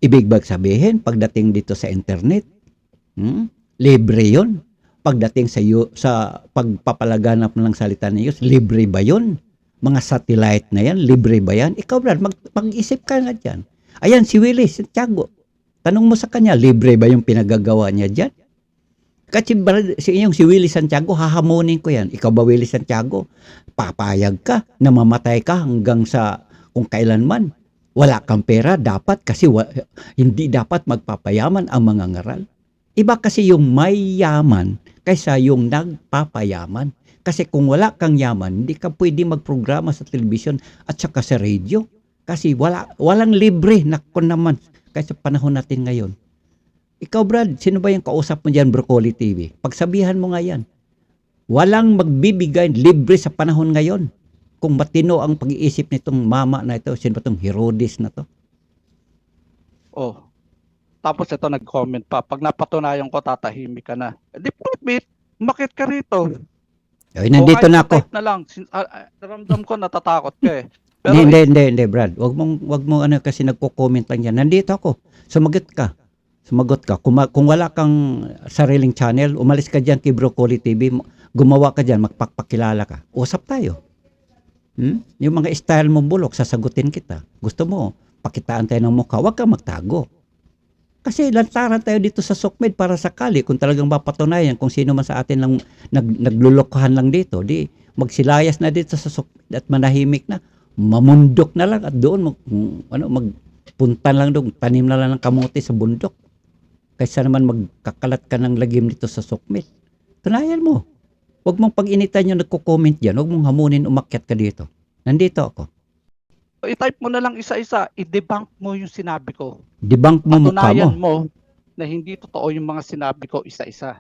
S2: ibig sabihin, pagdating dito sa internet, libre yon. Pagdating sa pagpapalaganap ng salita ng Diyos, libre ba yon? Mga satellite na yan, libre ba yan? Ikaw, Brad, mag-isip ka nga dyan. Ayan, si Willie Santiago. Tanong mo sa kanya, libre ba yung pinagagawa niya dyan? Kasi si Willie Santiago, hahamunin ko yan. Ikaw ba, Willie Santiago? Papayag ka, namamatay ka hanggang sa kung kailanman. Wala kang pera, dapat kasi hindi dapat magpapayaman ang mga ngaral. Iba kasi yung may yaman kaysa yung nagpapayaman. Kasi kung wala kang yaman, hindi ka pwede magprograma sa television at saka sa radio. Kasi walang libre na kung naman kaysa panahon natin ngayon. Ikaw, Brad, sino ba yung kausap mo dyan, Broccoli TV? Pagsabihan mo nga yan. Walang magbibigay libre sa panahon ngayon. Kung matino ang pag-iisip nitong mama na ito, sino ba itong Herodes na to?
S1: Oh. Tapos ito nag-comment pa, pag napatunayan ko, tatahimik ka na. Di pwede, umakit ka rito.
S2: Ay, nandito na ako.
S1: Na lang, ramdam ko natatakot ka eh. Pero
S2: hindi, Brad. Wag mo kasi nagko-comment lang yan. Nandito ako. Sumagot ka. Kung wala kang sariling channel, umalis ka dyan kay Broccoli TV, gumawa ka dyan, magpapakilala ka. Usap tayo. Yung mga style mong bulok, sasagutin kita. Gusto mo, pakitaan tayo ng mukha, wag kang magtago. Kasi lantaran tayo dito sa SOCMED para sakali kung talagang mapatunayan kung sino man sa atin lang naglulukohan lang dito, di magsilayas na dito sa SOCMED at manahimik na, mamundok na lang at doon magpuntan lang doon, tanim na lang ng kamote sa bundok. Kaysa naman magkakalat ka ng lagim dito sa SOCMED. Tunayan mo. Huwag mong pag-initan yung nagko-comment dyan. Huwag mong hamunin umakyat ka dito. Nandito ako.
S1: I-type mo na lang isa-isa, i-debunk mo yung sinabi ko.
S2: Debunk mo mukha
S1: Patunayan
S2: mo.
S1: mo na hindi totoo yung mga sinabi ko isa-isa.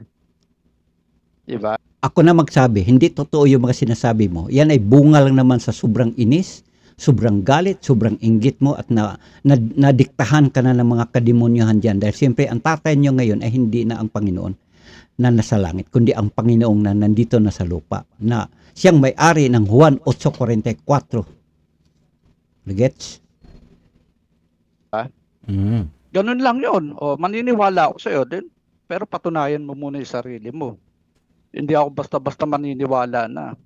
S1: Diba?
S2: Ako na magsabi, hindi totoo yung mga sinasabi mo. Yan ay bunga lang naman sa sobrang inis, sobrang galit, sobrang inggit mo at nadiktahan ka na ng mga kademonyohan dyan. Dahil siyempre, ang tatay nyo ngayon ay hindi na ang Panginoon na nasa langit, kundi ang Panginoong na nandito na sa lupa, na siyang may-ari ng Juan 8:44. Gets?
S1: Ganun lang yun. O, maniniwala ako sa'yo din. Pero patunayan mo muna yung sarili mo. Hindi ako basta-basta maniniwala na.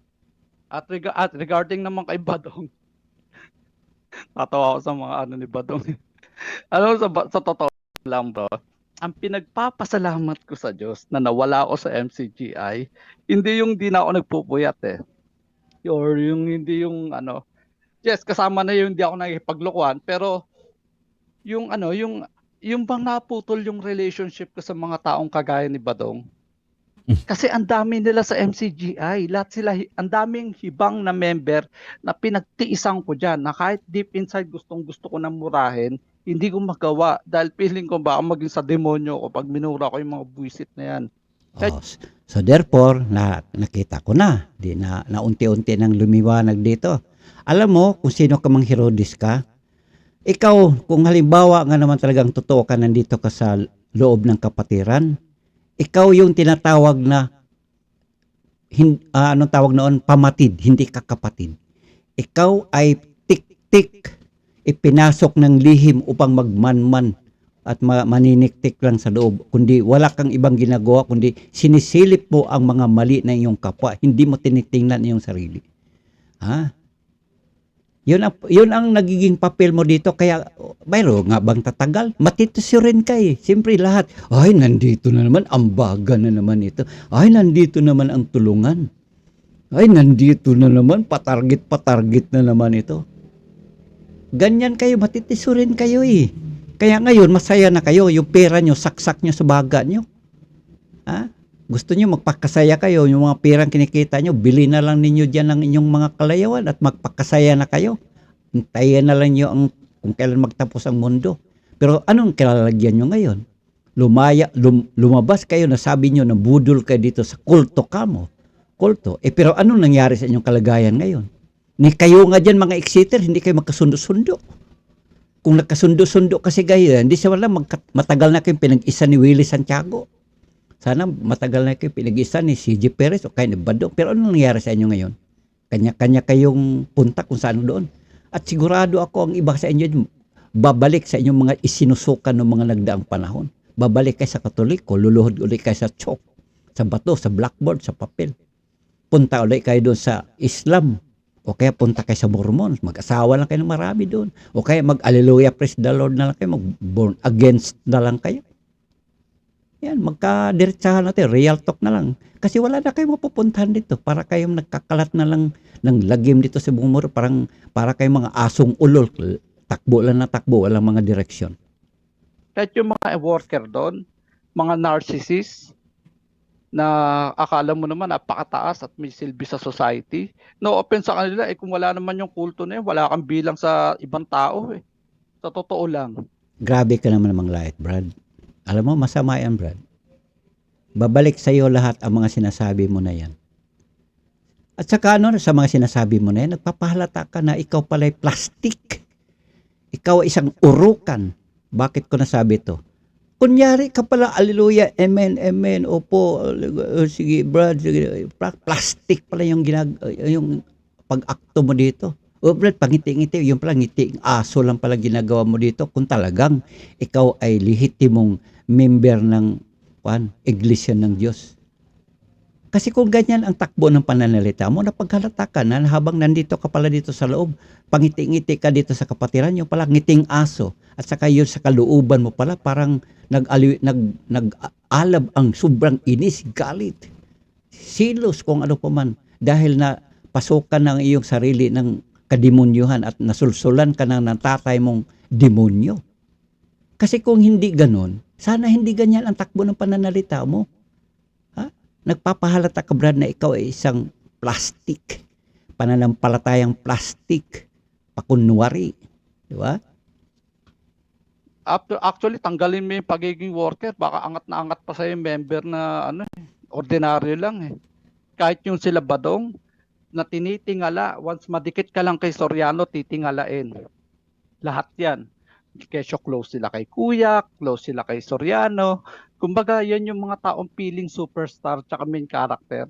S1: At regarding naman kay Badong, natawa ako sa mga ni Badong. Sa totoo lang bro, ang pinagpapasalamat ko sa Diyos na nawala ako sa MCGI, hindi yung di na ako nagpupuyat eh. Or yung hindi yung yes, kasama na yung hindi ako nakikipaglokohan, pero yung bang naputol yung relationship ko sa mga taong kagaya ni Badong. Kasi ang dami nila sa MCGI, lahat sila, ang daming hibang na member na pinagtiisan ko dyan, na kahit deep inside gusto ko nang murahin, hindi ko magawa dahil feeling ko baka maging sa demonyo ko pag minura ko yung mga buwisit na yan.
S2: So therefore, nakita ko na, na unti-unti nang lumiwanag dito. Alam mo kung sino ka mang Herodes ka? Ikaw, kung halimbawa nga naman talagang totoo ka, nandito ka sa loob ng kapatiran, ikaw yung tinatawag na, anong tawag noon? Pamatid, hindi ka kapatid. Ikaw ay tik-tik, ipinasok ng lihim upang magmanman at maniniktik lang sa loob. Kundi wala kang ibang ginagawa, kundi sinisilip mo ang mga mali na iyong kapwa. Hindi mo tinitingnan iyong sarili. Yun ang nagiging papel mo dito. Kaya, mayroon nga bang tatagal? Matitisyo rin ka eh. Siyempre lahat, ay nandito na naman, ambaga na naman ito. Ay nandito naman ang tulungan. Ay nandito na naman, patarget na naman ito. Ganyan kayo, matitisurin kayo eh. Kaya ngayon, masaya na kayo. Yung pera nyo, saksak nyo sa baga nyo. Ha? Gusto nyo magpakasaya kayo. Yung mga perang kinikita nyo, bili na lang ninyo dyan ang inyong mga kalayawan at magpakasaya na kayo. Hintayin na lang nyo kung kailan magtapos ang mundo. Pero anong kilalagyan nyo ngayon? Lumabas kayo na sabi nyo na budol kayo dito sa kulto kamo. Kulto. Pero anong nangyari sa inyong kalagayan ngayon? Ni kayo nga dyan mga exeter, hindi kayo magkasundo-sundo. Kung nagkasundo-sundo kasi kayo, hindi siya wala matagal na kayong pinag-isa ni Willie Santiago. Sana matagal na kayong pinag-isa ni CJ Perez o kaya ni Badong. Pero anong nangyari sa inyo ngayon? Kanya-kanya kayong punta kung saan doon. At sigurado ako ang iba sa inyo, babalik sa inyong mga isinusukan ng mga nagdaang panahon. Babalik kayo sa Katoliko, luluhod ulit kayo sa chalk, sa bato, sa blackboard, sa papel. Punta ulit kayo doon sa Islam. O kaya punta kayo sa Mormons, mag-asawa lang kayo ng marami doon. O kaya mag-Alleluia, praise the Lord na lang kayo, mag-born against na lang kayo. Yan, magkadiretsahan natin, real talk na lang. Kasi wala na kayo mapupuntahan dito. Para kayong nagkakalat na lang ng lagim dito sa buong muro. Para kayong mga asong ulol. Takbo lang na takbo, walang mga direksyon.
S1: Kahit yung mga worker doon, mga narcissist, na akala mo naman napakataas at may silbi sa society. No offense sa kanila, kung wala naman yung kulto na yun, wala kang bilang sa ibang tao eh. Sa totoo lang.
S2: Grabe ka naman namang light, Brad. Alam mo, masama yan, Brad. Babalik sa iyo lahat ang mga sinasabi mo na yan. At saka sa mga sinasabi mo na yan, nagpapahalata ka na ikaw pala'y plastic. Ikaw ay isang urukan. Bakit ko nasabi ito? Kunyari ka pala, hallelujah, amen, amen, opo, sige, Brad, sige, plastic pala yung yung pag-akto mo dito. O Brad, pangiti-ngiti, yung pala ngiti, aso lang pala ginagawa mo dito kung talagang ikaw ay lehitimong member ng iglesia ng Diyos. Kasi kung ganyan ang takbo ng pananalita mo, napaghalata ka na habang nandito ka pala dito sa loob, pangiti-ngiti ka dito sa kapatiran, yung pala ngiting aso. At saka yun sa kalooban mo pala, parang nag-alab ang sobrang inis, galit, silos kung ano pa man. Dahil na pasukan ng iyong sarili ng kademonyuhan at nasulsulan ka ng tatay mong demonyo. Kasi kung hindi ganon, sana hindi ganyan ang takbo ng pananalita mo. Nagpapahalata ka, Brad, na ikaw ay isang plastic. Pananampalatayang plastic. Pakunwari. Di ba?
S1: Actually, tanggalin mo yung pagiging worker. Baka angat na angat pa sa yung member na ordinaryo lang eh. Kahit yung sila Badong, na tinitingala, once madikit ka lang kay Soriano, titingalain. Lahat yan. Kesyo close sila kay Kuya, close sila kay Soriano. Kumbaga, yan yung mga taong feeling superstar tsaka main character.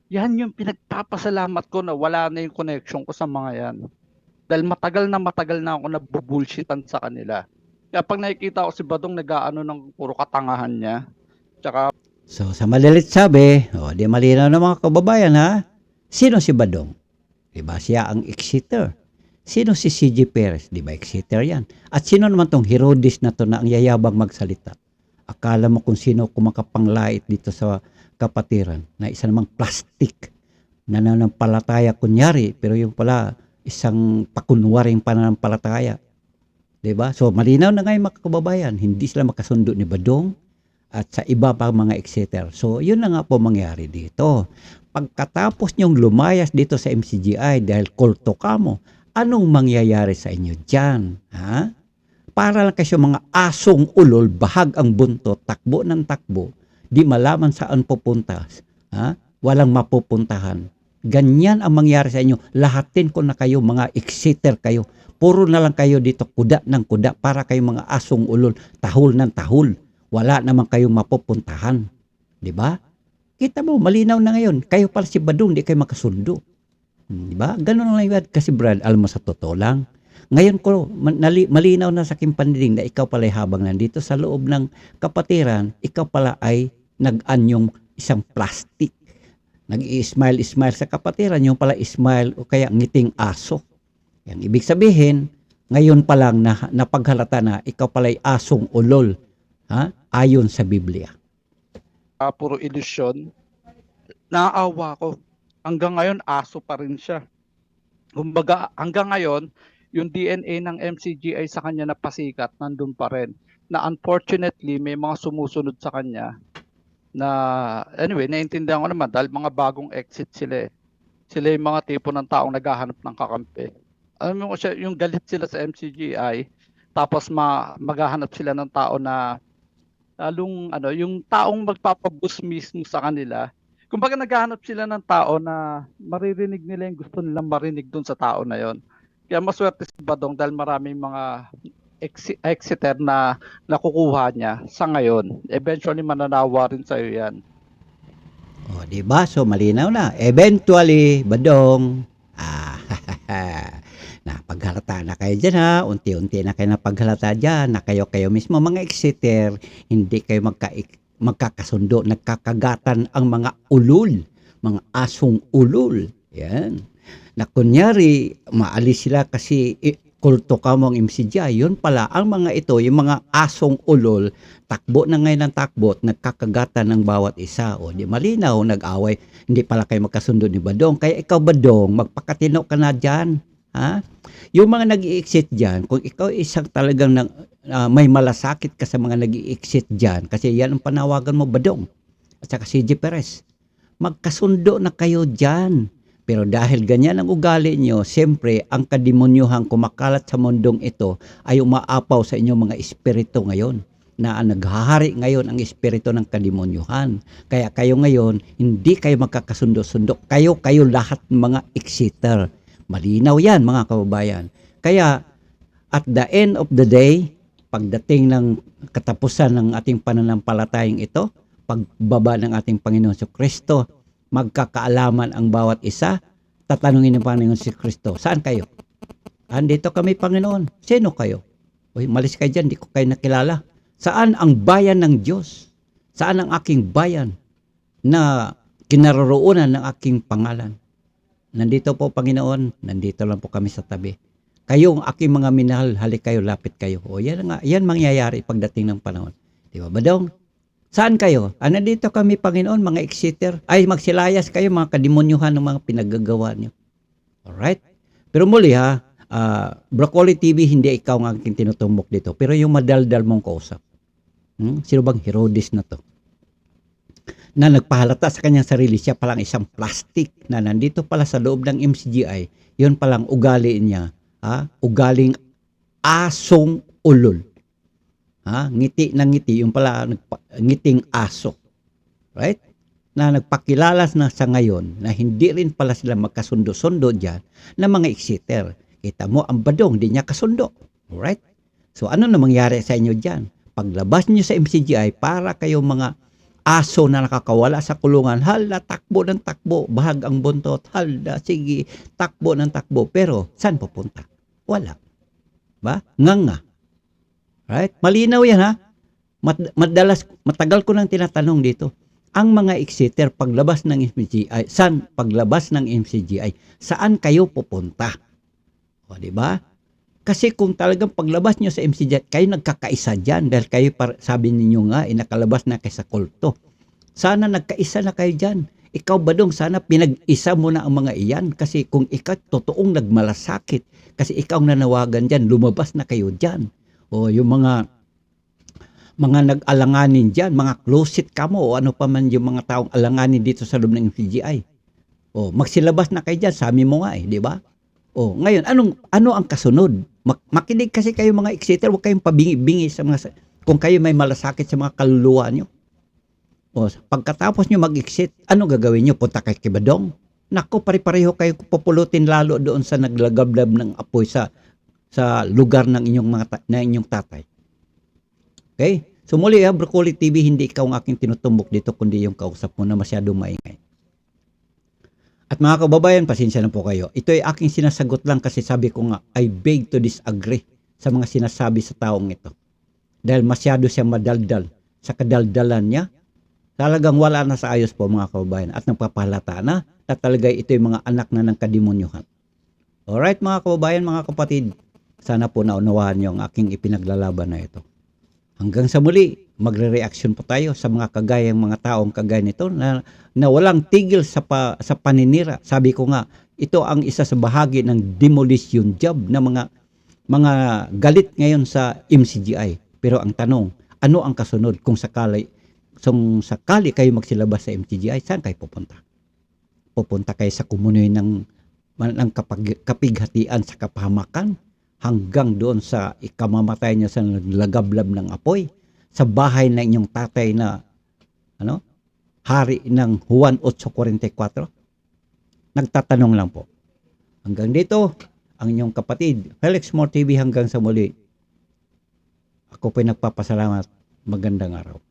S1: Yan yung pinagpapasalamat ko na wala na yung connection ko sa mga yan. Dahil matagal na ako nabubullshitan sa kanila. Kaya pag nakikita ko si Badong nag-aano ng puro katangahan niya. Tsaka
S2: So sa malilit sabi, di malinaw na mga kababayan ha. Sino si Badong? Diba siya ang exeter? Sino si CJ Perez? Diba exeter yan? At sino naman tong Herodes na to na ang yayabang magsalita? Akala mo kung sino kumakapanglait dito sa kapatiran na isa namang plastic na nananampalataya kunyari pero yung pala isang pakunwaring pananampalataya. Diba? So malinaw na ngayon mga kababayan, hindi sila makasundo ni Badong at sa iba pa mga exeter. So yun na nga po mangyari dito. Pagkatapos nyong lumayas dito sa MCGI dahil kulto ka mo, anong mangyayari sa inyo dyan? Ha? Para lang kasi mga asong ulol, bahag ang buntot, takbo ng takbo, di malaman saan pupunta. Ha? Walang mapupuntahan. Ganyan ang mangyari sa inyo. Lahatin ko na kayo, mga exeter kayo. Puro na lang kayo dito, kuda ng kuda, para kayo mga asong ulol, tahol ng tahol. Wala naman kayong mapupuntahan. Di ba? Kita mo, malinaw na ngayon. Kayo pala si Badong, di kayo makasundo. Di ba? Ganun lang yun. Kasi Brad, alam mo sa totoo lang. Ngayon ko, malinaw na sa aking pandinig na ikaw pala habang nandito sa loob ng kapatiran, ikaw pala ay nag-anyong isang plastic. Nag-i-smile sa kapatiran, yung pala smile o kaya ngiting aso. Yang ibig sabihin, ngayon pa lang na napaghalata na ikaw pala ay asong ulol. Ha? Ayon sa Biblia.
S1: Puro ilusyon. Naawa ko. Hanggang ngayon, aso pa rin siya. Kumbaga, hanggang ngayon, yung DNA ng MCGI sa kanya na pasikat, nandun pa rin. Na unfortunately, may mga sumusunod sa kanya na, anyway, naiintindihan ko naman dahil mga bagong exit sila eh. Sila yung mga tipo ng taong naghahanap ng kakampi. Alam mo siya, yung galit sila sa MCGI, tapos maghahanap sila ng tao na lalong ano, yung taong magpapaboost mismo sa kanila. Kumbaga naghahanap sila ng tao na maririnig nila yung gusto nilang marinig dun sa tao na yon. Kaya maswerte si Badong dahil maraming mga exiter na nakukuha niya sa ngayon. Eventually mananawa rin sa'yo yan.
S2: O, di ba? So, malinaw na. Eventually, Badong, napaghalata na kayo dyan ha. Unti-unti na kayo napaghalata dyan. Na kayo mismo mga exiter, hindi kayo magkakasundo. Nagkakagatan ang mga ulul. Mga asong ulul. Yan. Na kunyari, maalis sila kasi kulto ka mong MCGI. Yun pala, ang mga ito, yung mga asong ulol, takbo na ngayon ng takbo at nagkakagatan ng bawat isa. O di malinaw, nag-away. Hindi pala kayo magkasundo ni Badong. Kaya ikaw Badong, magpakatino ka na dyan. Ha? Yung mga nag-i-exit dyan, kung ikaw isang talagang may malasakit ka sa mga nag-i-exit dyan, kasi yan ang panawagan mo Badong, at saka si G. Perez, magkasundo na kayo dyan. Pero dahil ganyan ang ugali nyo, siyempre ang kademonyuhang kumakalat sa mundong ito ay umaapaw sa inyong mga espiritu ngayon. Na naghahari ngayon ang espiritu ng kademonyuhan. Kaya kayo ngayon, hindi kayo magkakasundo-sundo. Kayo lahat mga exiter. Malinaw yan mga kababayan. Kaya at the end of the day, pagdating ng katapusan ng ating pananampalatayang ito, pagbaba ng ating Panginoon si Kristo, magkakaalaman ang bawat isa, tatanungin ng Panginoon si Kristo, saan kayo? Andito kami Panginoon. Sino kayo? Uy, malis kayo dyan, di ko kayo nakilala. Saan ang bayan ng Diyos? Saan ang aking bayan na kinaroroonan ng aking pangalan? Nandito po Panginoon, nandito lang po kami sa tabi. Kayo ang aking mga minahal, halik kayo, lapit kayo. O yan nga, yan mangyayari pagdating ng panahon. Di ba Badong? Saan kayo? Nandito kami Panginoon, mga exiter. Ay, magsilayas kayo, mga kademonyuhan ng mga pinagagawa nyo. Alright? Pero muli ha, Broccoli TV, hindi ikaw ang aking tinutumbok dito. Pero yung madaldal mong kausap. Sino bang Herodes na to? Na nagpahalata sa kanyang sarili, siya palang isang plastic na nandito pala sa loob ng MCGI, yun palang ugali niya, ugaling asong ulol. Ngiti ng ngiti, yung pala ngiting aso. Right? Na nagpakilala na sa ngayon na hindi rin pala sila magkasundo-sundo dyan na mga exiter. Kita mo, ang Badong, hindi niya kasundo. Alright? So, ano na mangyari sa inyo dyan? Paglabas niyo sa MCGI, para kayo mga aso na nakakawala sa kulungan, hala, takbo ng takbo, bahag ang buntot, hala, sige, takbo ng takbo. Pero, saan pupunta? Wala. Ba? Nganga. Right? Malinaw yan ha. Matagal ko nang tinatanong dito. Ang mga exiter paglabas ng MCGI, saan kayo pupunta? O, di ba? Kasi kung talagang paglabas nyo sa MCGI, kayo nagkakaisa dyan dahil kayo, sabi ninyo nga, nakalabas na kayo sa kulto. Sana nagkaisa na kayo dyan. Ikaw Badong, sana pinag-isa mo na ang mga iyan kasi kung ikaw totoong nagmalasakit, kasi ikaw nanawagan dyan, lumabas na kayo dyan. O yung mga nag-alanganin dyan, mga closet ka mo, o ano pa man yung mga taong alanganin dito sa loob ng MCGI. O magsilabas na kayo dyan, sabi mo nga di ba? O ngayon, ano ang kasunod? Makinig kasi kayo mga exiter, huwag kayong pabingi-bingi sa mga, kung kayo may malasakit sa mga kaluluwa nyo. O pagkatapos nyo mag-exit, ano gagawin nyo? Punta kay Badong? Nako, pare-pareho kayo pupulutin lalo doon sa naglagablab ng apoy sa lugar ng inyong tatay. Okay? So muli Broccoli TV, hindi ikaw ang aking tinutumbok dito, kundi yung kausap mo na masyadong maingay. At mga kababayan, pasensya na po kayo. Ito ay aking sinasagot lang kasi sabi ko nga, I beg to disagree sa mga sinasabi sa taong ito. Dahil masyado siya madaldal sa kadaldalan niya. Talagang wala na sa ayos po mga kababayan at nagpapalata na talaga ito yung mga anak na ng kademonyuhan. Alright mga kababayan, mga kapatid, sana po naunawahan niyo ang aking ipinaglalaban na ito. Hanggang sa muli, magre-reaction po tayo sa mga kagayang mga taong kagaya nito na walang tigil sa paninira. Sabi ko nga, ito ang isa sa bahagi ng demolition job ng mga mga galit ngayon sa MCGI. Pero ang tanong, ano ang kasunod kung sakali kayo magsilabas sa MCGI, saan kayo pupunta? Pupunta kayo sa kumunoy ng kapighatian sa kapahamakan hanggang doon sa ikamamatay niya sa naglagablab ng apoy sa bahay na inyong tatay na hari ng Juan 8:44. Nagtatanong lang po. Hanggang dito ang inyong kapatid Felix More TV, hanggang sa muli. Ako po'y nagpapasalamat. Magandang araw.